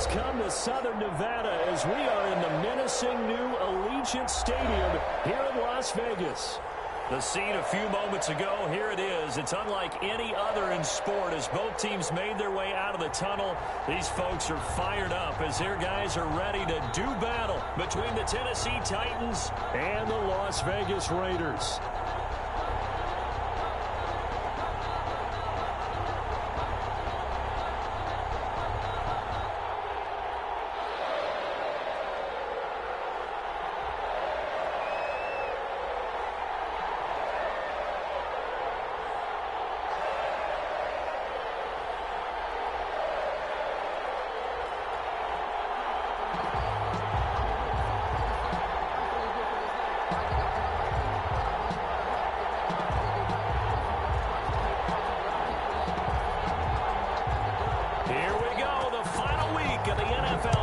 has come to Southern Nevada as we are in the menacing new Allegiant Stadium here in Las Vegas. The scene a few moments ago, here it is. It's unlike any other in sport as both teams made their way out of the tunnel. These folks are fired up as their guys are ready to do battle between the Tennessee Titans and the Las Vegas Raiders.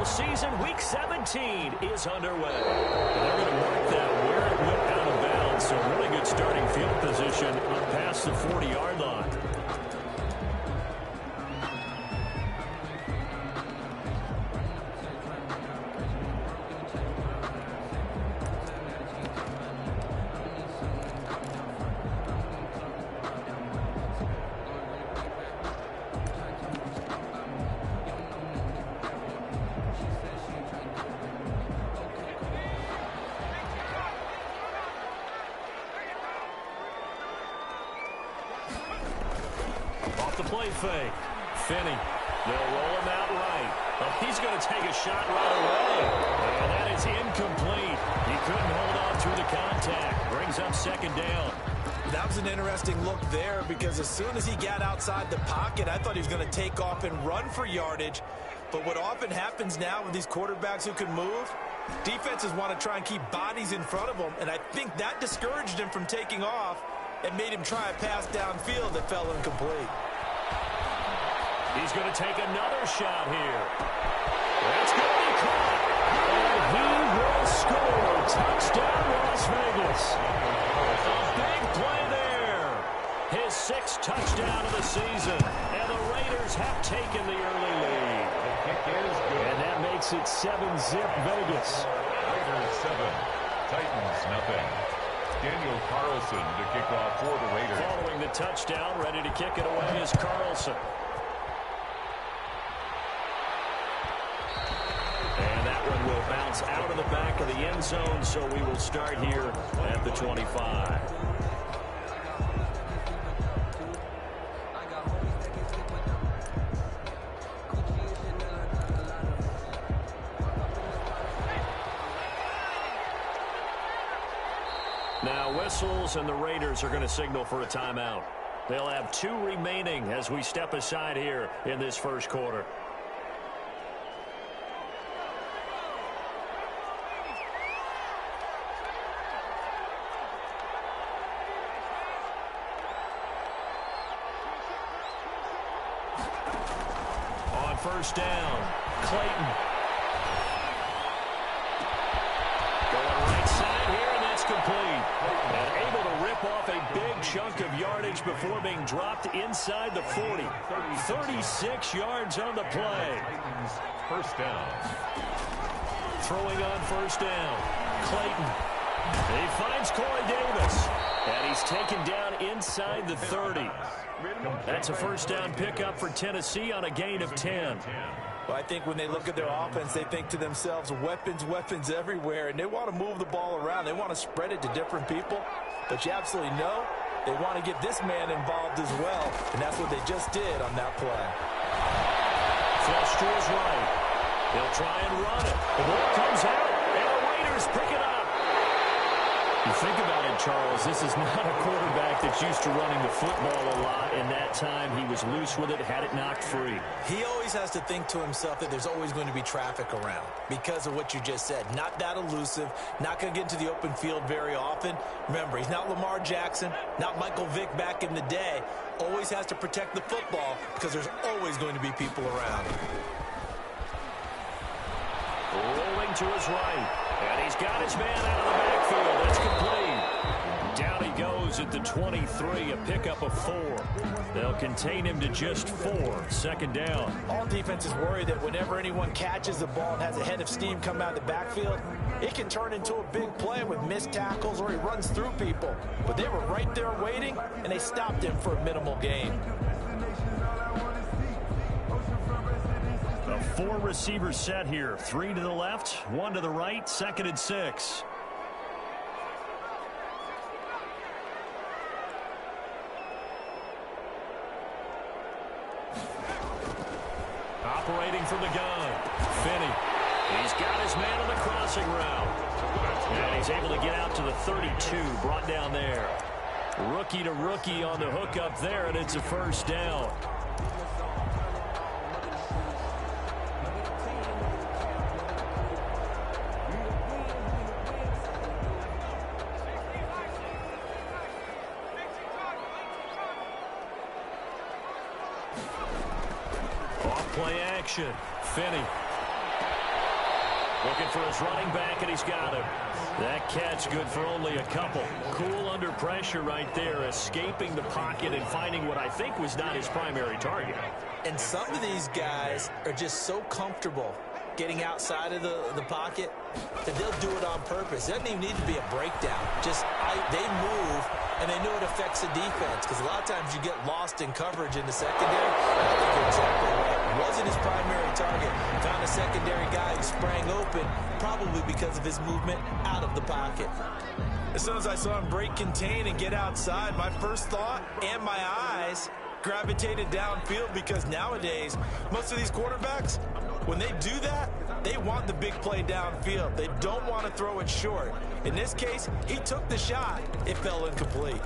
Season week 17 is underway. They're going to mark that where it went out of bounds. So really good starting field position up past the 40-yard line. The play fake. Finney. They'll roll him out right. Oh, he's going to take a shot right away. And that is incomplete. He couldn't hold on through the contact. Brings up second down. That was an interesting look there because as soon as he got outside the pocket, I thought he was going to take off and run for yardage. But what often happens now with these quarterbacks who can move, defenses want to try and keep bodies in front of them. And I think that discouraged him from taking off and made him try a pass downfield that fell incomplete. He's going to take another shot here. That's going to be caught. And he will score. Touchdown, Las Vegas. A big play there. His sixth touchdown of the season. And the Raiders have taken the early lead. The kick is good. And that makes it 7-zip Vegas. Raiders 7, Titans nothing. Daniel Carlson to kick off for the Raiders. Following the touchdown, ready to kick it away is Carlson. And that one will bounce out of the back of the end zone, so we will start here at the 25. Now whistles, and the Raiders are going to signal for a timeout. They'll have 2 remaining as we step aside here in this first quarter. On first down, Clayton. Going right side here, and that's complete. And able to rip off a big chunk of yardage before being dropped inside the 40. 36 yards on the play. First down. Throwing on first down, Clayton. He finds Corey Davis. And he's taken down inside the 30. That's a first down pickup for Tennessee on a gain of 10. Well, I think when they look at their offense, they think to themselves, weapons, weapons everywhere, and they want to move the ball around. They want to spread it to different people, but you absolutely know they want to get this man involved as well, and that's what they just did on that play. Flush to his right. He'll try and run it. The ball comes out, and the Raiders pick it up. You think about it, Charles, this is not a quarterback that's used to running the football a lot, and that time he was loose with it, had it knocked free. He always has to think to himself that there's always going to be traffic around because of what you just said. Not that elusive, not going to get into the open field very often. Remember, he's not Lamar Jackson, not Michael Vick back in the day. Always has to protect the football because there's always going to be people around. Rolling to his right, and he's got his man out of the backfield. That's complete. Down he goes He's at the 23, a pickup of 4. They'll contain him to just 4. Second down. All defenses worry that whenever anyone catches the ball and has a head of steam come out of the backfield, it can turn into a big play with missed tackles or he runs through people. But they were right there waiting, and they stopped him for a minimal gain. A 4-receiver set here. 3 to the left, 1 to the right, 2nd and 6. Operating from the gun, Finney. He's got his man on the crossing route. And he's able to get out to the 32, brought down there. Rookie to rookie on the hook up there, and it's a first down. Off-play action. Finney. Looking for his running back, and he's got him. That catch good for only a couple. Cool under pressure right there, escaping the pocket and finding what I think was not his primary target. And some of these guys are just so comfortable getting outside of the pocket that they'll do it on purpose. It doesn't even need to be a breakdown. Just they move, and they know it affects the defense, because a lot of times you get lost in coverage in the secondary. I think you're exactly right. Wasn't his primary target. Found a secondary guy who sprang open, probably because of his movement out of the pocket. As soon as I saw him break contain and get outside, my first thought and my eyes gravitated downfield, because nowadays, most of these quarterbacks, when they do that, they want the big play downfield. They don't want to throw it short. In this case, he took the shot. It fell incomplete.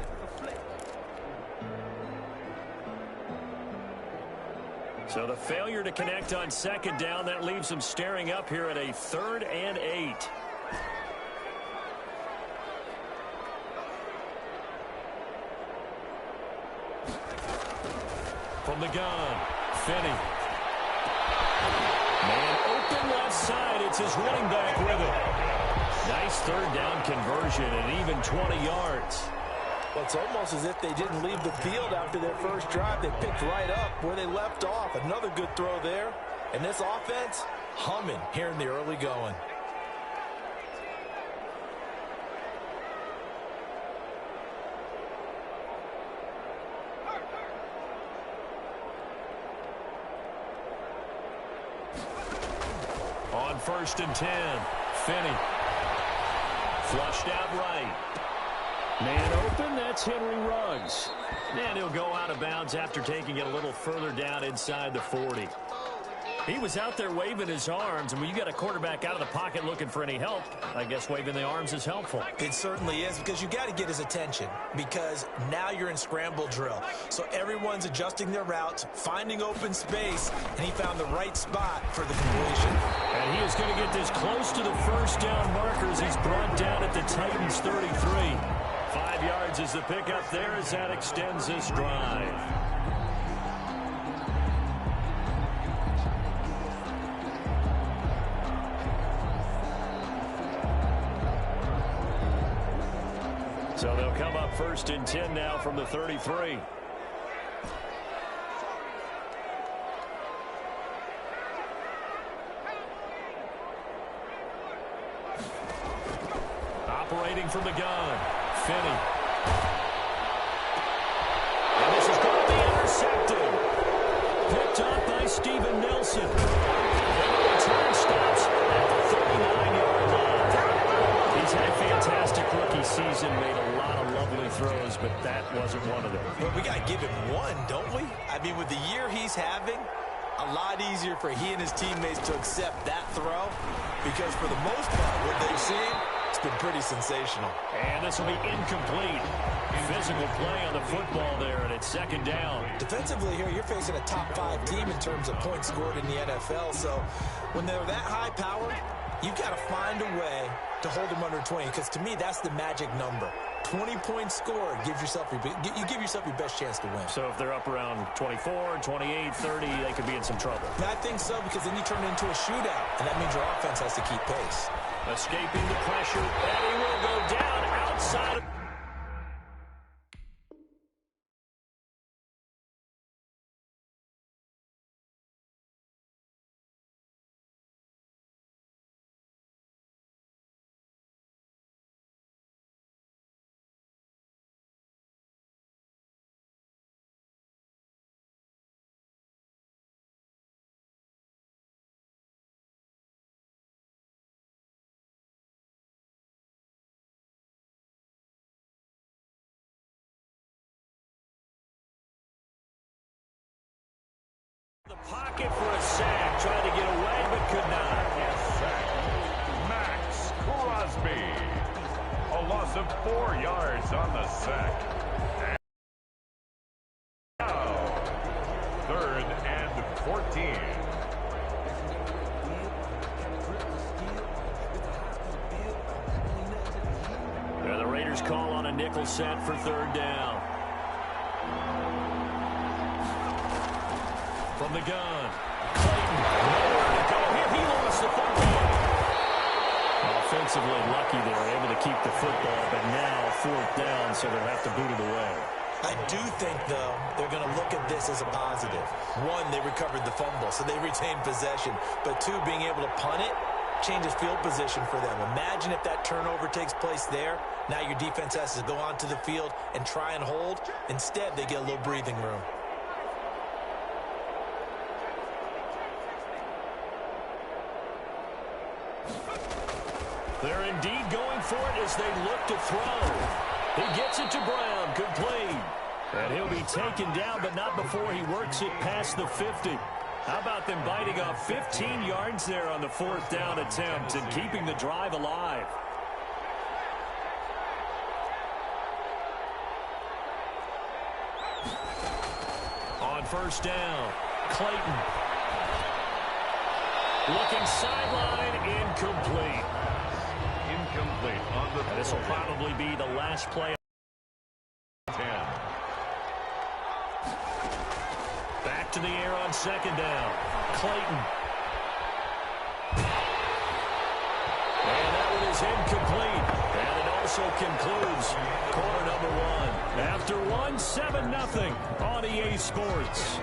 So the failure to connect on second down, that leaves him staring up here at a 3rd and 8. From the gun, Finney. Man open left side. It's his running back with him. Nice 3rd down conversion and even 20 yards. Well, it's almost as if they didn't leave the field after their first drive. They picked right up where they left off. Another good throw there. And this offense, humming here in the early going. On 1st and 10, Finney. Flushed out right. Man open, that's Henry Ruggs. And he'll go out of bounds after taking it a little further down inside the 40. He was out there waving his arms, and when you got a quarterback out of the pocket looking for any help, I guess waving the arms is helpful. It certainly is, because you got to get his attention, because now you're in scramble drill. So everyone's adjusting their routes, finding open space, and he found the right spot for the completion. And he is going to get this close to the first down markers. He's brought down at the Titans 33. 5 yards is the pickup there as that extends this drive. So they'll come up 1st and 10 now from the 33. Operating from the gun, Finney. And this is going to be intercepted. Picked up by Steven Nelson. And the return stops at the 39-yard line. He's had a fantastic rookie season, made a lot of lovely throws, but that wasn't one of them. Well, we got to give him one, don't we? I mean, with the year he's having, a lot easier for he and his teammates to accept that throw, because for the most part, what they've seen, it's been pretty sensational. And this will be incomplete. Physical play on the football there, and it's 2nd down. Defensively here, you're facing a top 5 team in terms of points scored in the NFL, so when they're that high powered, you've got to find a way to hold them under 20, because to me, that's the magic number. 20 points scored, you give yourself your best chance to win. So if they're up around 24, 28, 30, they could be in some trouble. And I think so, because then you turn it into a shootout, and that means your offense has to keep pace. Escaping the pressure, and he will go down outside of pocket for a sack. Tried to get away, but could not. Sack. Max Crosby. A loss of 4 yards on the sack. And now, 3rd and 14. The Raiders call on a nickel set for 3rd down. From the gun, Clayton, nowhere to go here. He lost the football. Offensively lucky they were able to keep the football, but now 4th down, so they'll have to boot it away. I do think, though, they're going to look at this as a positive. 1, they recovered the fumble, so they retained possession. But 2, being able to punt it changes field position for them. Imagine if that turnover takes place there. Now your defense has to go onto the field and try and hold. Instead, they get a little breathing room. They're indeed going for it as they look to throw. He gets it to Brown, complete. And he'll be taken down, but not before he works it past the 50. How about them biting off 15 yards there on the 4th down attempt and keeping the drive alive? On 1st down, Clayton. Looking sideline, incomplete. Incomplete on the. This will probably be the last play. 10. Back to the air on 2nd down. Clayton. And that one is incomplete. And it also concludes quarter number 1. After 1, 7-0 on EA Sports.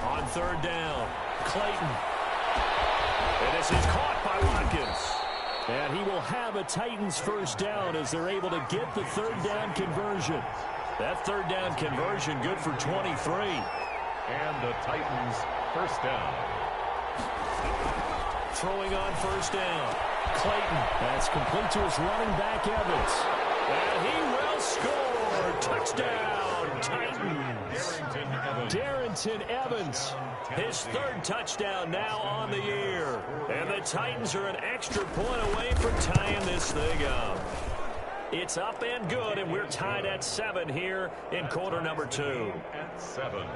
On 3rd down, Clayton. And this is caught by Watkins. And he will have a Titans 1st down as they're able to get the 3rd down conversion. That 3rd down conversion good for 23. And the Titans 1st down. Throwing on 1st down. Clayton. That's complete to his running back, Evans. And he will score. Touchdown, Titans. Darrynton Evans. His 3rd touchdown now on the year. And the Titans are an extra point away from tying this thing up. It's up and good, and we're tied at 7 here in quarter number 2. At 7.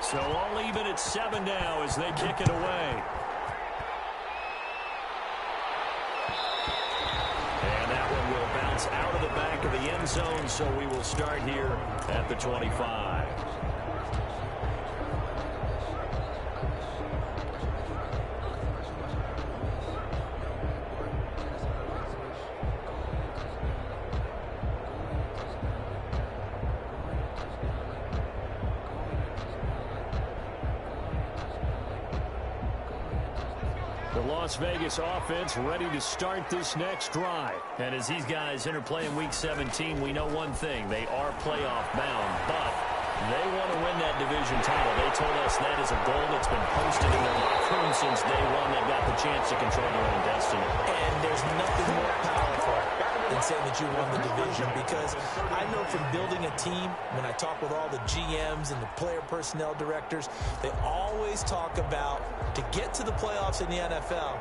So all even at 7 now as they kick it away. And that one will bounce out of the back of the end zone, so we will start here at the 25. Las Vegas offense ready to start this next drive. And as these guys interplay in Week 17, we know one thing. They are playoff bound, but they want to win that division title. They told us that is a goal that's been posted in their locker room since day one. They've got the chance to control their own destiny. And there's nothing more powerful than saying that you won the division, because I know from building a team, when I talk with all the GMs and the player personnel directors, they always talk about, to get to the playoffs in the NFL,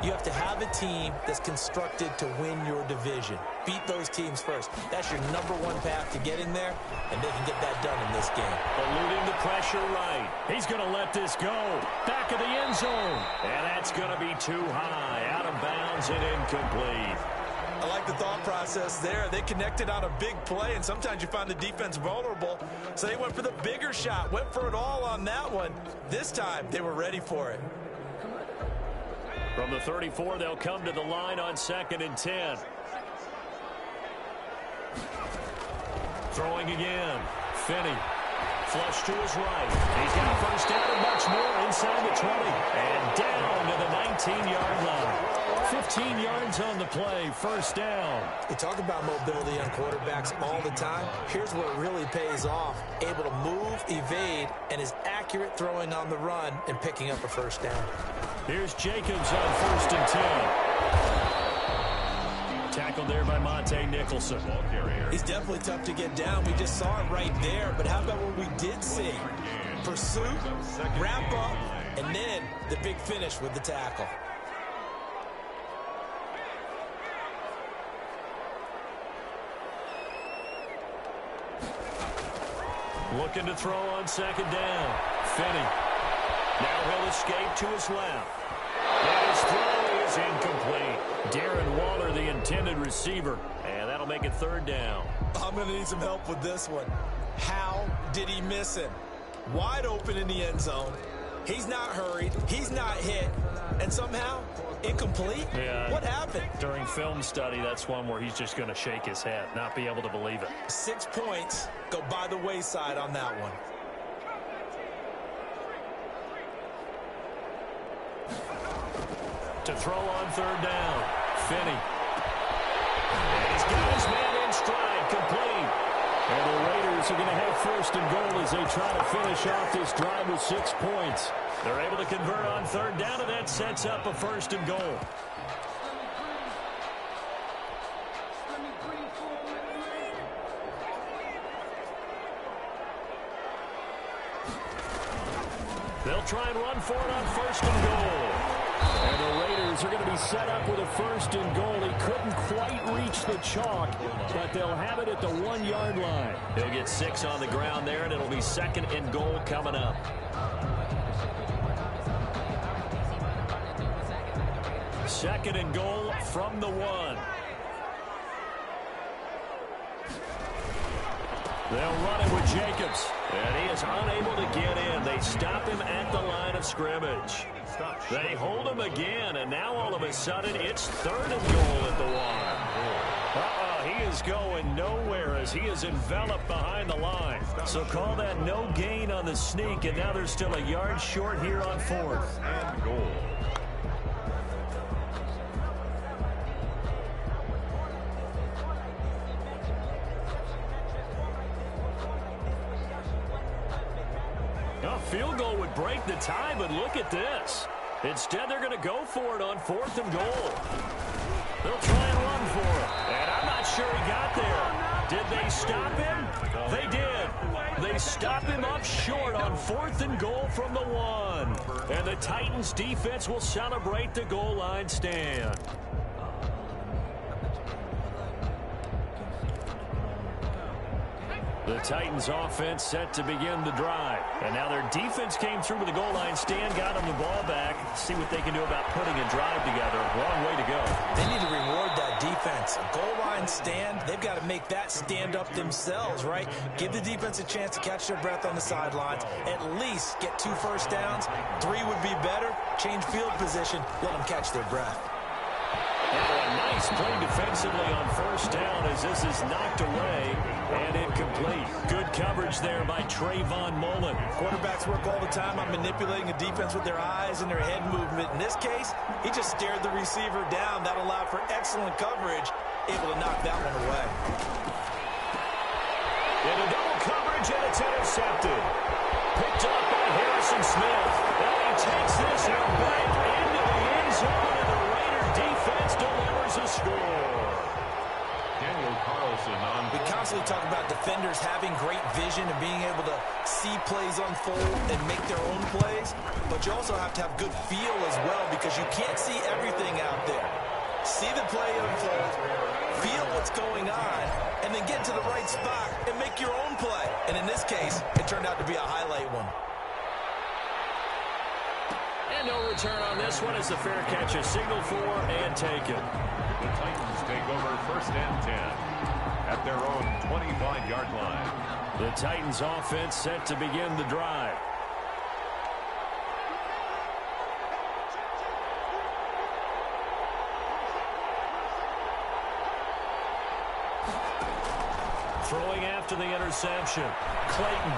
you have to have a team that's constructed to win your division. Beat those teams first. That's your #1 path to getting there, and they can get that done in this game. Eluding the pressure right. He's going to let this go. Back of the end zone. And that's going to be too high. Out of bounds and incomplete. I like the thought process there. They connected on a big play, and sometimes you find the defense vulnerable. So they went for the bigger shot, went for it all on that one. This time, they were ready for it. From the 34, they'll come to the line on 2nd and 10. Throwing again. Finney. Flush to his right. He's got a 1st down and much more inside the 20. And down to the 19-yard line. 15 yards on the play, first down. You talk about mobility on quarterbacks all the time. Here's where it really pays off. Able to move, evade, and is accurate throwing on the run and picking up a first down. Here's Jacobs on 1st and 10. Tackled there by Monte Nicholson. He's definitely tough to get down. We just saw it right there. But how about what we did see? Pursuit, wrap up, and then the big finish with the tackle. Looking to throw on 2nd down. Finney. Now he'll escape to his left. And his throw is incomplete. Darren Waller, the intended receiver. And that'll make it 3rd down. I'm going to need some help with this one. How did he miss him? Wide open in the end zone. He's not hurried. He's not hit. And somehow, incomplete? Yeah. What happened? During film study, that's one where he's just going to shake his head, not be able to believe it. 6 points go by the wayside on that one. To throw on 3rd down. Finney. And he's got his man in stride, complete. And the Raiders are going to have 1st and goal as they try to finish off this drive with 6 points. They're able to convert on 3rd down, and that sets up a 1st and goal. They'll try and run for it on 1st and goal. And the Raiders are going to be set up with a 1st and goal. He couldn't quite reach the chalk, but they'll have it at the 1-yard line. He'll get 6 on the ground there, and it'll be 2nd and goal coming up. Second and goal from the 1. They'll run it with Jacobs. And he is unable to get in. They stop him at the line of scrimmage. They hold him again, and now all of a sudden it's 3rd and goal at the 1. He is going nowhere as he is enveloped behind the line. So call that no gain on the sneak, and now they're still a yard short here on 4th. And goal. A field goal would break the tie, but look at this. Instead, they're going to go for it on 4th and goal. They'll try and run for it. And I'm not sure he got there. Did they stop him? They did. They stop him up short on 4th and goal from the 1. And the Titans defense will celebrate the goal line stand. The Titans offense set to begin the drive. And now their defense came through with the goal line stand, got them the ball back. See what they can do about putting a drive together. Long way to go. They need to reward that defense. A goal line stand, they've got to make that stand up themselves, right? Give the defense a chance to catch their breath on the sidelines. At least get 2 first downs. 3 would be better. Change field position. Let them catch their breath. Now a nice play defensively on 1st down as this is knocked away and incomplete. Good coverage there by Trayvon Mullen. Quarterbacks work all the time on manipulating a defense with their eyes and their head movement. In this case, he just stared the receiver down. That allowed for excellent coverage, able to knock that one away. Into double coverage, and it's intercepted. Picked up by Harrison Smith. And he takes this out back into the end zone, and the Raider defense delivers a score. Daniel Carlson on. We constantly talk about defenders having great vision and being able to see plays unfold and make their own plays, but you also have to have good feel as well because you can't see everything out there. See the play unfold, feel what's going on, and then get to the right spot and make your own play. And in this case, it turned out to be a highlight one. And no return on this one as the fair catch is signaled for and taken. The Titans take over 1st and 10 at their own 25-yard line. The Titans offense set to begin the drive. after the interception. Clayton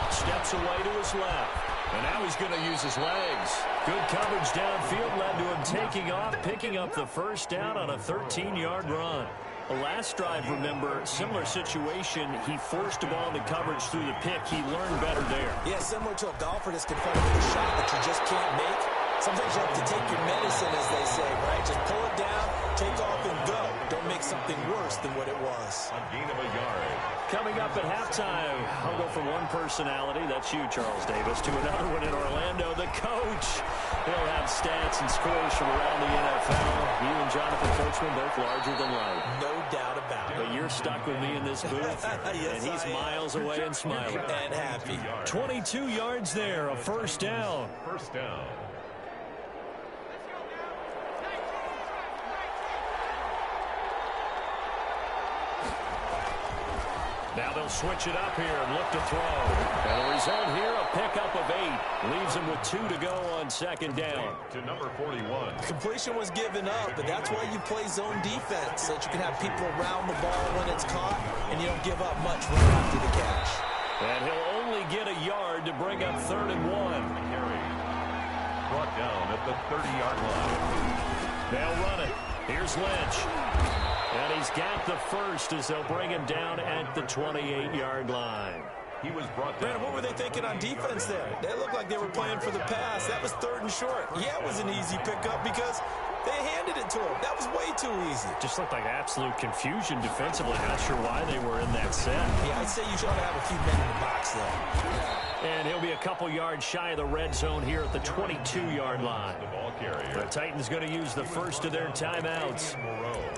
steps away to his left. And now he's going to use his legs. Good coverage downfield led to him taking off, picking up the first down on a 13-yard run. The last drive, remember, similar situation. He forced a ball into coverage through the pick. He learned better there. Yeah, similar to a golfer that's confronted with a shot that you just can't make. Sometimes you have to take your medicine, as they say, right? Just pull it down, take off, and go. Don't make something worse than what it was. A gain of a yard. Coming up at halftime, I'll go from one personality, that's you, Charles Davis, to another one in Orlando, the coach. He'll have stats and scores from around the NFL. You and Jonathan Coachman both larger than life. No doubt about it. But you're stuck with me in this booth, yes, and he's miles away and smiling. And happy. 22 yards there, a first down. First down. Now they'll switch it up here and look to throw. And the result here, a pickup of 8. Leaves them with 2 to go on second down. To number 41. Completion was given up, but that's why you play zone defense, so that you can have people around the ball when it's caught, and you don't give up much right after the catch. And he'll only get a yard to bring up 3rd and 1. Carry. Brought down at the 30-yard line. They'll run it. Here's Lynch. And he's got the first as they'll bring him down at the 28-yard line. He was brought down. Brandon, what were they thinking on defense there? They looked like they were playing for the pass. That was 3rd and short. Yeah, it was an easy pickup because they handed it to him. That was way too easy. Just looked like absolute confusion defensively. Not sure why they were in that set. Yeah, I'd say you should have a few men in the box there. And he'll be a couple yards shy of the red zone here at the 22-yard line. The ball carrier. The Titans going to use the first of their timeouts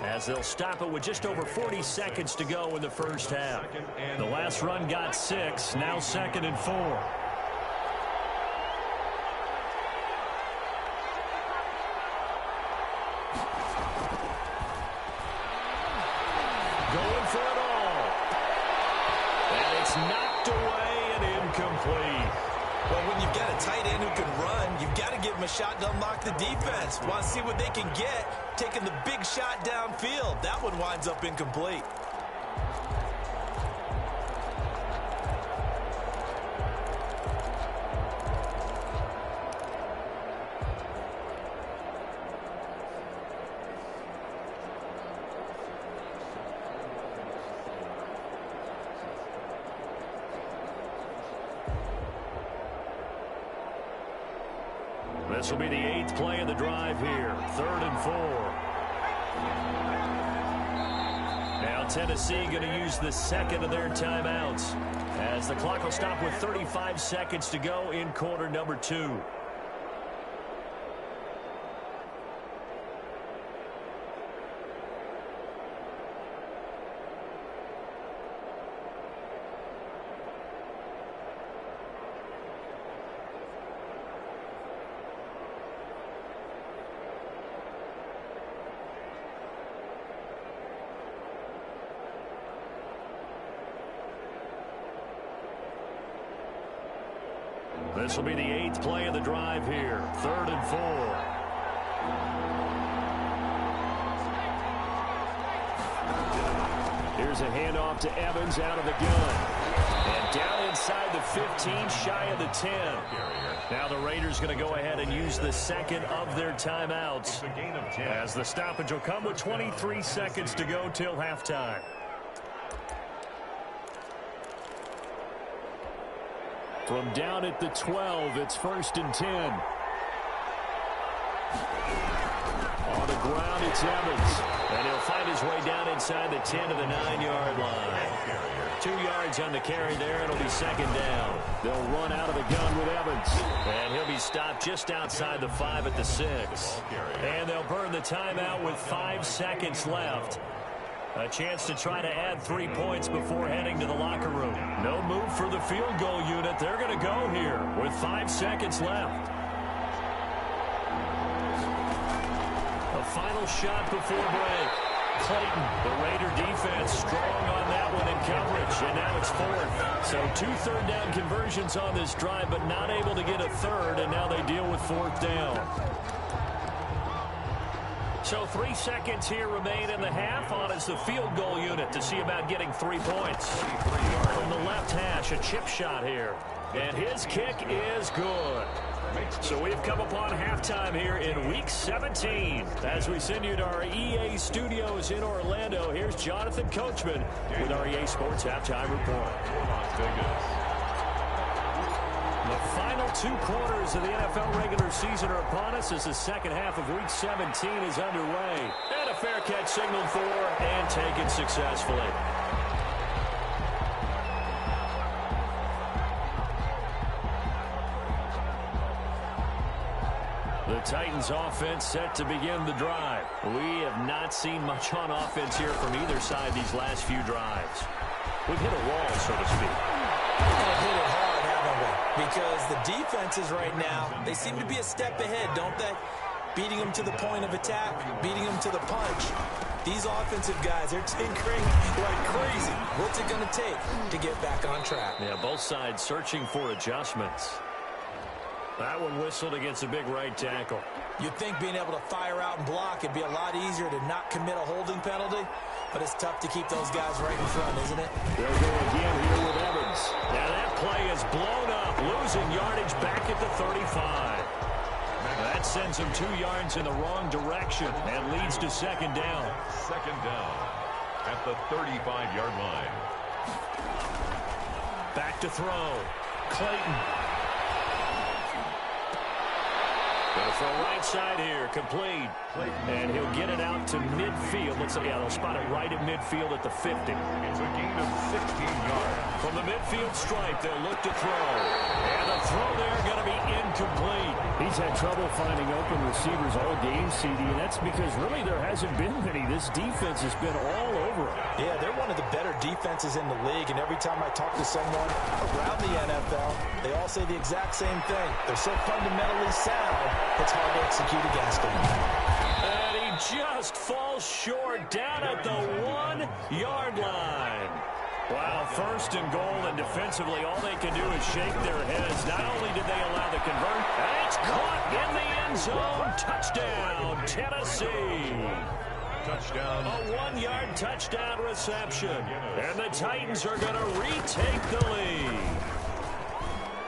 as they'll stop it with just over 40 seconds to go in the first half. The last run got 6, now 2nd and 4. Going for it all. And it's knocked away and incomplete. Well, when you've got a tight end who can run, you've got to give him a shot to unlock the defense. Want to see what they can get, taking the big shot downfield. That one winds up incomplete. This will be the 8th play of the drive here. 3rd and 4. Now Tennessee going to use the second of their timeouts as the clock will stop with 35 seconds to go in quarter number 2. This will be the 8th play of the drive here. 3rd and 4. Here's a handoff to Evans out of the gun. And down inside the 15, shy of the 10. Now the Raiders going to go ahead and use the second of their timeouts as the stoppage will come with 23 seconds to go till halftime. From down at the 12, it's 1st and 10. On the ground, it's Evans. And he'll find his way down inside the 10 to the 9-yard line. 2 yards on the carry there. It'll be 2nd down. They'll run out of the gun with Evans. And he'll be stopped just outside the 5 at the 6. And they'll burn the timeout with 5 seconds left. A chance to try to add 3 points before heading to the locker room. No move for the field goal unit. They're going to go here with 5 seconds left. A final shot before break. Clayton, the Raider defense, strong on that one in coverage, and now it's 4th. So 2 third-down conversions on this drive, but not able to get a 3rd, and now they deal with 4th down. So 3 seconds here remain in the half. On is the field goal unit to see about getting 3 points. From the left hash, a chip shot here. And his kick is good. So we've come upon halftime here in Week 17. As we send you to our EA studios in Orlando, here's Jonathan Coachman with our EA Sports Halftime Report. Las Vegas. The final 2 quarters of the NFL regular season are upon us as the second half of Week 17 is underway. And a fair catch signaled for and taken successfully. The Titans offense set to begin the drive. We have not seen much on offense here from either side these last few drives. We've hit a wall, so to speak. And hit it hard, haven't we? Because the defenses right now, they seem to be a step ahead, don't they? Beating them to the point of attack, beating them to the punch. These offensive guys, they're tinkering like crazy. What's it going to take to get back on track? Yeah, both sides searching for adjustments. That one whistled against a big right tackle. You'd think being able to fire out and block, it'd be a lot easier to not commit a holding penalty. But it's tough to keep those guys right in front, isn't it? They'll go again here with Evans. Now that play is blown up, losing yardage back at the 35. That sends him 2 yards in the wrong direction and leads to second down. Second down at the 35-yard line. Back to throw. Clayton. Going to throw right side here, complete. And he'll get it out to midfield. Looks like, yeah, they'll spot it right at midfield at the 50. It's a gain of 16 yards. From the midfield stripe, they'll look to throw. And the throw there going to be incomplete. He's had trouble finding open receivers all game, CD, and that's because really there hasn't been many. This defense has been all over him. Yeah, they're one of the better defenses in the league, and every time I talk to someone around the NFL, they all say the exact same thing. They're so fundamentally sound, it's hard to execute against them. And he just falls short down at the 1-yard line. Wow, first and goal, and defensively all they can do is shake their heads. Not only did they allow the convert, and it's caught in the end zone. Touchdown, Tennessee. Touchdown. A 1-yard touchdown reception. And the Titans are going to retake the lead.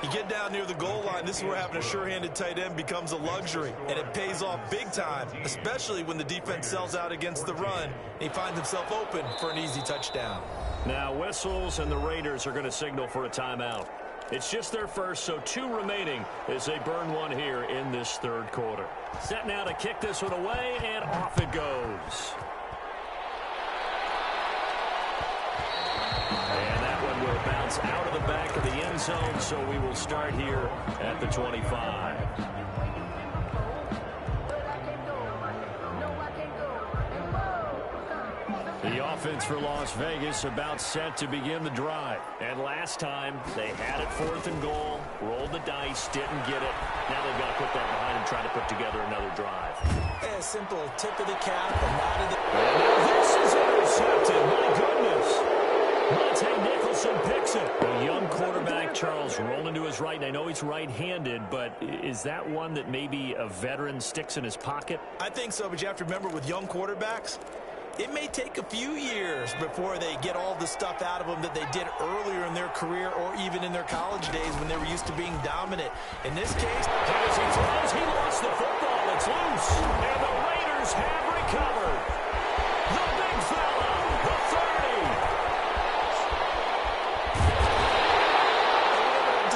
You get down near the goal line, this is where having a sure-handed tight end becomes a luxury, and it pays off big time, especially when the defense sells out against the run, and he finds himself open for an easy touchdown. Now whistles, and the Raiders are going to signal for a timeout. It's just their first, so 2 remaining as they burn one here in this third quarter. Set now to kick this one away, and off it goes. And that one will bounce out of the back of the end zone, so we will start here at the 25. The offense for Las Vegas about set to begin the drive. And last time, they had it 4th and goal, rolled the dice, didn't get it. Now they've got to put that behind and try to put together another drive. A simple tip of the cap, a nod of the... And now this is intercepted. My goodness. Monte Nicholson picks it. The young quarterback, Charles, rolling to his right. I know he's right-handed, but is that one that maybe a veteran sticks in his pocket? I think so, but you have to remember with young quarterbacks, it may take a few years before they get all the stuff out of them that they did earlier in their career or even in their college days when they were used to being dominant. In this case, as he throws, he lost the football. It's loose. And the Raiders have recovered. The big fella, the 30.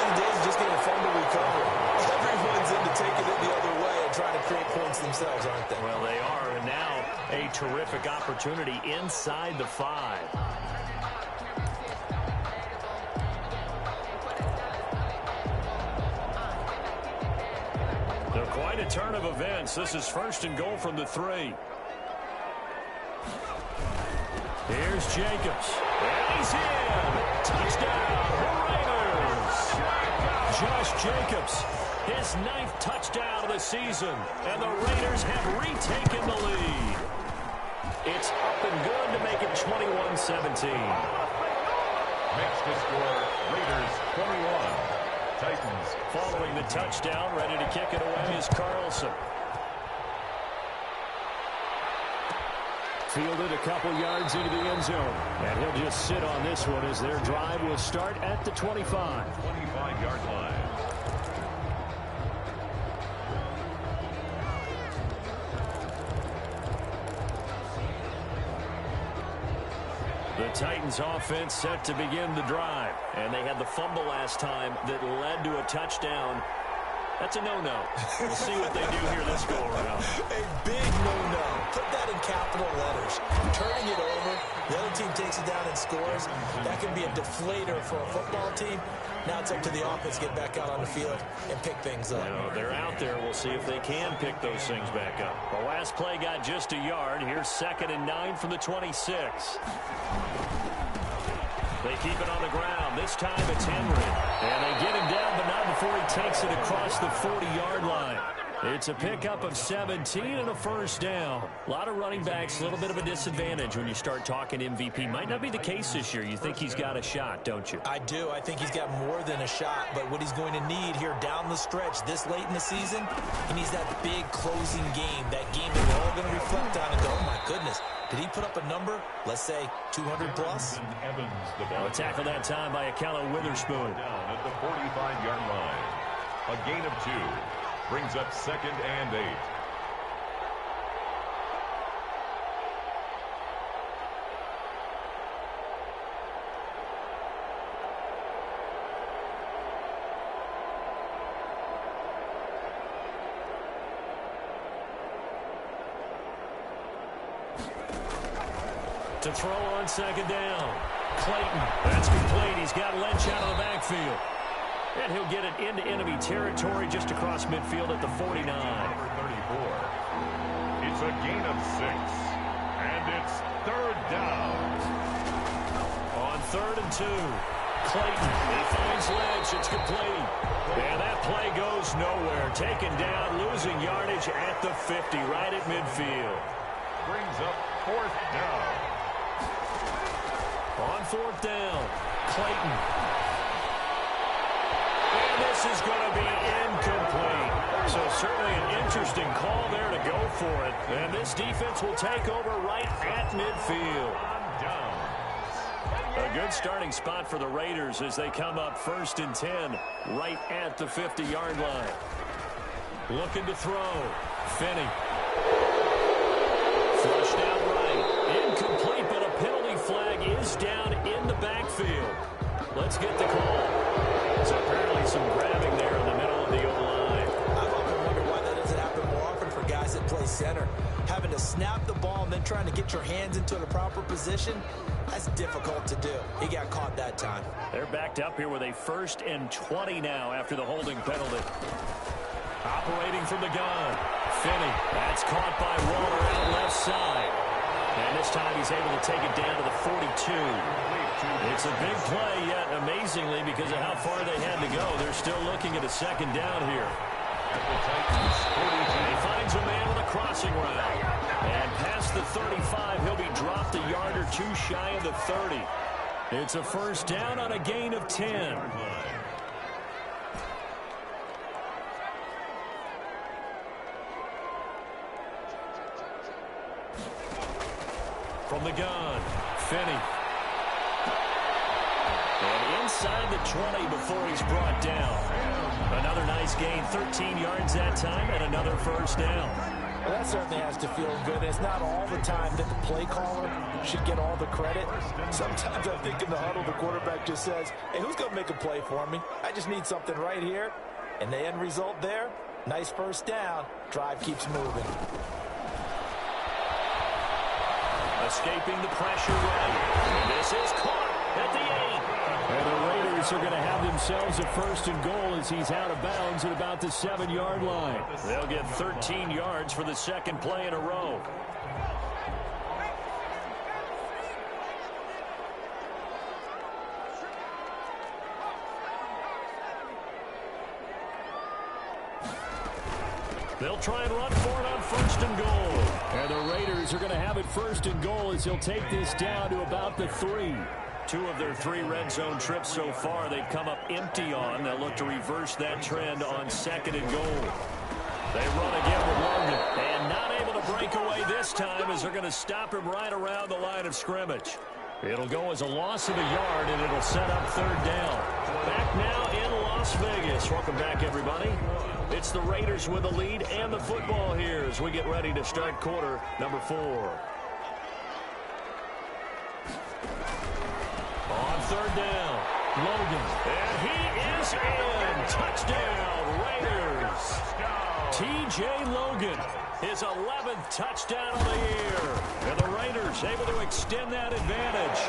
To the days of just getting fun to recover. Everyone's into taking it the other way and trying to create points themselves, aren't they? Well, they are, and now a terrific opportunity inside the 5. They're quite a turn of events. This is 1st and goal from the 3. Here's Jacobs. And he's in. Touchdown, the Raiders. Josh Jacobs, his 9th touchdown of the season. And the Raiders have retaken the lead. It's up and good to make it 21-17. Makes the score Raiders 21. Titans. Following the touchdown, ready to kick it away is Carlson. Fielded a couple yards into the end zone. And he'll just sit on this one as their drive will start at the 25. 25-yard line. The Titans offense set to begin the drive. And they had the fumble last time that led to a touchdown. That's a no-no. We'll see what they do here this go-around. A big no-no. Put that in capital letters. Turning it over, the other team takes it down and scores. That can be a deflator for a football team. Now it's up to the offense to get back out on the field and pick things up. Well, they're out there. We'll see if they can pick those things back up. The last play got just a yard. Here's 2nd and 9 from the 26. They keep it on the ground. This time it's Henry. And they get him down, but not before he takes it across the 40-yard line. It's a pickup of 17 and a first down. A lot of running backs, a little bit of a disadvantage when you start talking MVP. Might not be the case this year. You think he's got a shot, don't you? I do. I think he's got more than a shot. But what he's going to need here down the stretch this late in the season, he needs that big closing game. That game that we're all going to reflect on and go, oh, my goodness. Did he put up a number, let's say, 200 plus? A tackle that time by Ahkello Witherspoon. Down at the 45-yard line. A gain of 2 brings up 2nd and 8. To throw on 2nd down. Clayton. That's complete. He's got Lynch out of the backfield. And he'll get it into enemy territory just across midfield at the 49. Number 34. It's a gain of 6. And it's 3rd down. On 3rd and 2. Clayton. He finds Lynch. It's complete. And that play goes nowhere. Taken down, losing yardage at the 50, right at midfield. Brings up 4th down. On 4th down, Clayton. And this is going to be incomplete. So certainly an interesting call there to go for it. And this defense will take over right at midfield. A good starting spot for the Raiders as they come up 1st and 10 right at the 50-yard line. Looking to throw. Finney. Flushed out right. Incomplete, but a penalty flag is down in the backfield. Let's get the call. So apparently some grabbing there in the middle of the O-line. I've often wondered why that doesn't happen more often for guys that play center. Having to snap the ball and then trying to get your hands into the proper position, that's difficult to do. He got caught that time. They're backed up here with a 1st and 20 now after the holding penalty. Operating from the gun. Finney. That's caught by Waller out left side. And this time he's able to take it down to the 42. It's a big play, yet amazingly, because of how far they had to go, they're still looking at a 2nd down here. He finds a man with a crossing route. And past the 35, he'll be dropped a yard or 2 shy of the 30. It's a 1st down on a gain of 10. From the gun, Finney. And inside the 20 before he's brought down. Another nice gain, 13 yards that time, and another 1st down. Well, that certainly has to feel good. It's not all the time that the play caller should get all the credit. Sometimes I think in the huddle, the quarterback just says, hey, who's going to make a play for me? I just need something right here. And the end result there, nice 1st down. Drive keeps moving. Escaping the pressure right. This is caught at the 8. And the Raiders are going to have themselves a 1st and goal as he's out of bounds at about the 7-yard line. They'll get 13 yards for the 2nd play in a row. They'll try and run for it on 1st and goal. And the Raiders are going to have it 1st and goal as he'll take this down to about the 3. 2 of their 3 red zone trips so far they've come up empty on. They'll look to reverse that trend on 2nd and goal. They run again with Logan. And not able to break away this time as they're going to stop him right around the line of scrimmage. It'll go as a loss of a yard, and it'll set up third down. Back now in Las Vegas. Welcome back, everybody. It's the Raiders with the lead and the football here as we get ready to start quarter number 4. On third down, Logan. And he is in. Touchdown, Raiders. T.J. Logan, his 11th touchdown of the year. And the Raiders able to extend that advantage.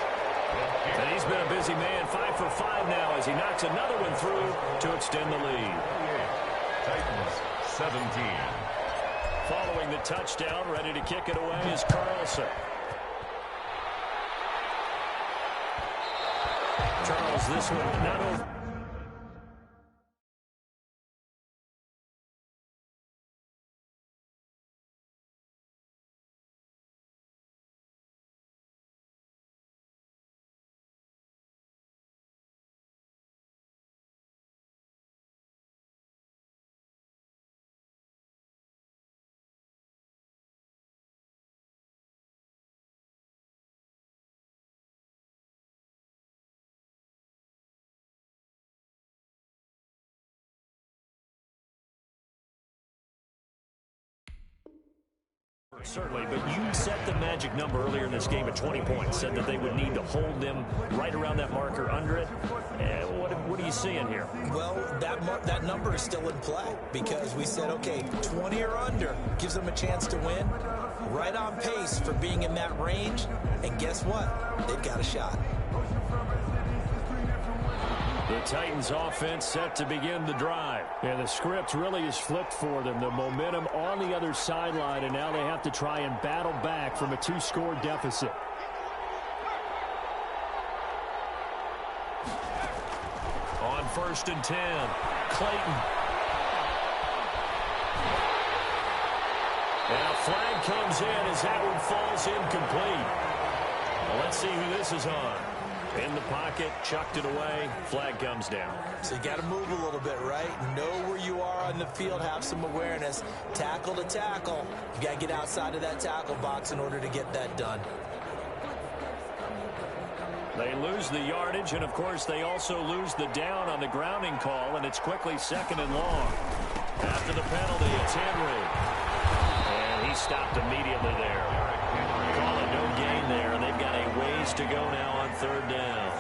And he's been a busy man, 5 for 5 now as he knocks another one through to extend the lead. Titans 17. Following the touchdown, ready to kick it away is Carlson. Charles, this one not over. Certainly, but you set the magic number earlier in this game at 20 points. Said that they would need to hold them right around that marker under it. What are you seeing here? Well, that number is still in play because we said, okay, 20 or under gives them a chance to win. Right on pace for being in that range. And guess what? They've got a shot. The Titans offense set to begin the drive. And the script really is flipped for them. The momentum on the other sideline, and now they have to try and battle back from a 2-score deficit. On 1st and 10, Clayton. And a flag comes in as that one falls incomplete. Well, let's see who this is on. In the pocket, chucked it away, flag comes down. So you got to move a little bit, right? Know where you are on the field, have some awareness. Tackle to tackle. You got to get outside of that tackle box in order to get that done. They lose the yardage, and of course they also lose the down on the grounding call, and it's quickly 2nd and long. After the penalty, it's Henry. And he stopped immediately there. Call it no gain there, and they've got a ways to go now on 3rd down.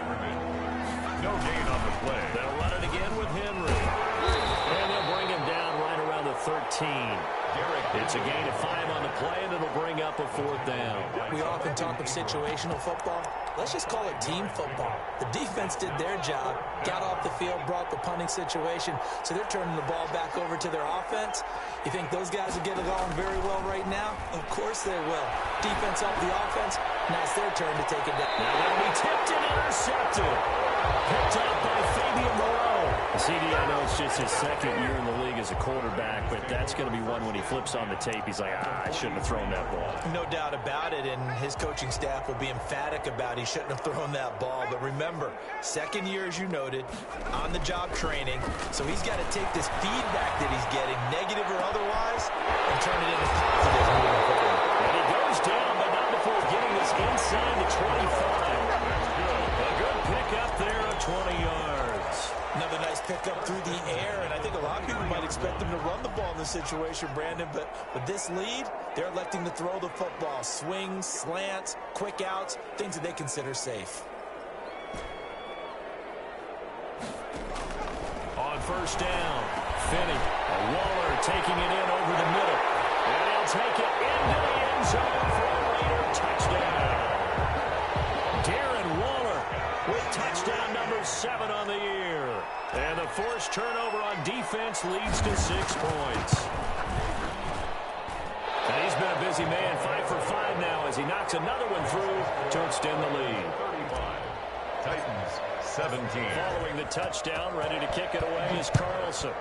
No gain on the play. They'll run it again with Henry. And they'll bring him down right around the 13. It's a gain of 5 on the play, and it'll bring up a 4th down. We often talk of situational football. Let's just call it team football. The defense did their job, got off the field, brought the punting situation, so they're turning the ball back over to their offense. You think those guys will get along very well right now? Of course they will. Defense help the offense. Now it's their turn to take it down. Now that'll be tipped and intercepted. Picked up by Fabian Moreau. CD, I know it's just his 2nd year in the league as a quarterback, but that's going to be one when he flips on the tape. He's like, I shouldn't have thrown that ball. No doubt about it, and his coaching staff will be emphatic about he shouldn't have thrown that ball. But remember, 2nd year, as you noted, on-the-job training. So he's got to take this feedback that he's getting, negative or otherwise, and turn it into positive moving forward. And he goes down, but not before getting this inside the 25. A good pick up there of 20 yards. Another nice pickup through the air, and I think a lot of people might expect them to run the ball in this situation, Brandon, but with this lead, they're electing to throw the football. Swings, slants, quick outs, things that they consider safe. On 1st down, Finney, Waller taking it in over the middle, and he'll take it into the end zone for a Raider touchdown. Darren Waller with touchdown number 7 on the year. And the forced turnover on defense leads to 6 points. And he's been a busy man, 5 for 5 now as he knocks another one through to extend the lead. 35. Titans 17. Following the touchdown, ready to kick it away is Carlson.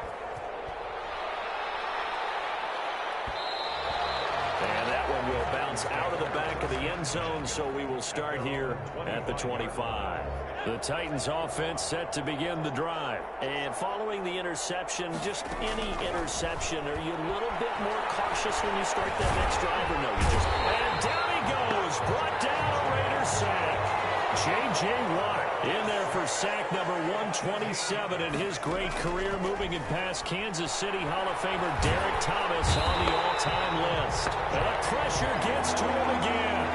And that one will bounce bounce out of the back of the end zone, so we will start here at the 25. The Titans offense set to begin the drive. And following the interception, just any interception, are you a little bit more cautious when you start that next drive, or no? You just... And down he goes, brought down, a Raiders sack. J.J. Watt in there for sack number 127 in his great career, moving it past Kansas City Hall of Famer Derek Thomas on the all-time list. And the pressure gets to him again.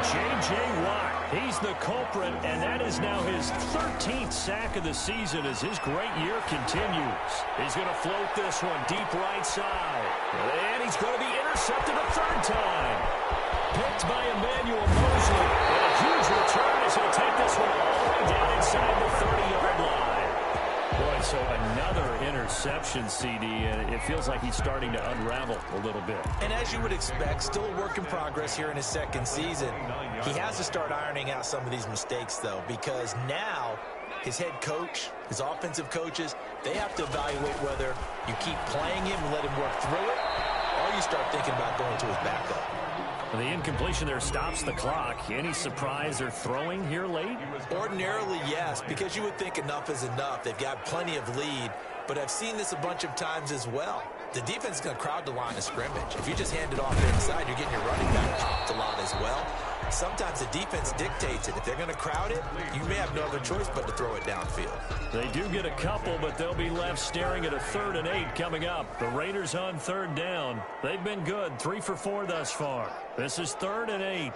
J.J. Watt, he's the culprit, and that is now his 13th sack of the season as his great year continues. He's going to float this one deep right side. And he's going to be intercepted a third time. Picked by Emmanuel Mosley. And a huge return as he'll take this one all the way down inside the 30-yard line. Boy, so another interception, CD, and it feels like he's starting to unravel a little bit. And as you would expect, still a work in progress here in his second season. He has to start ironing out some of these mistakes, though, because now his head coach, his offensive coaches, they have to evaluate whether you keep playing him and let him work through it, or you start thinking about going to his backup. The incompletion there stops the clock. Any surprise they're throwing here late? Ordinarily, yes, because you would think enough is enough. They've got plenty of lead, but I've seen this a bunch of times as well. The defense is going to crowd the line of scrimmage. If you just hand it off inside, you're getting your running back popped a lot as well. Sometimes the defense dictates it. If they're going to crowd it, you may have no other choice but to throw it downfield. They do get a couple, but they'll be left staring at a 3rd and 8 coming up. The Raiders on 3rd down. They've been good, 3 for 4 thus far. This is 3rd and 8.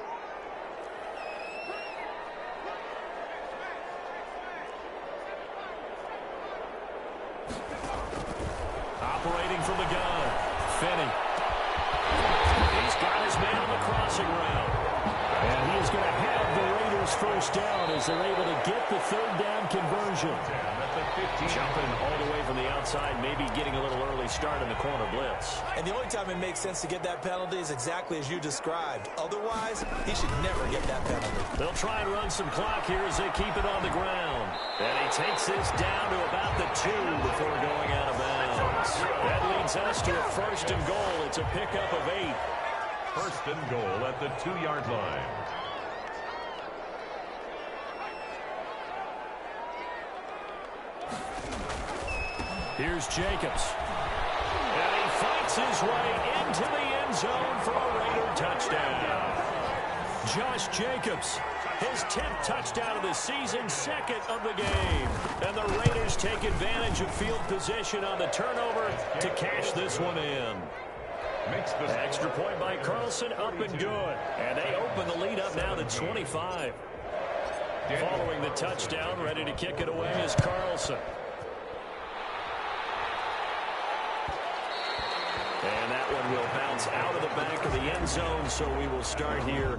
Operating from the gun, Finney. He's got his man on the crossing route. And he is going to have the Raiders first down as they're able to get the 3rd down conversion. Jumping all the way from the outside, maybe getting a little early start in the corner blitz. And the only time it makes sense to get that penalty is exactly as you described. Otherwise, he should never get that penalty. They'll try and run some clock here as they keep it on the ground. And he takes this down to about the 2 before going out of bounds. That leads us to a 1st and goal. It's a pickup of 8. 1st and goal at the 2-yard line. Here's Jacobs. And he fights his way into the end zone for a Raider touchdown. Josh Jacobs, his 10th touchdown of the season, 2nd of the game. And the Raiders take advantage of field position on the turnover to cash this one in. Extra point by Carlson, up and good. And they open the lead up now to 25. Following the touchdown, ready to kick it away is Carlson. And that one will bounce out of the back of the end zone, so we will start here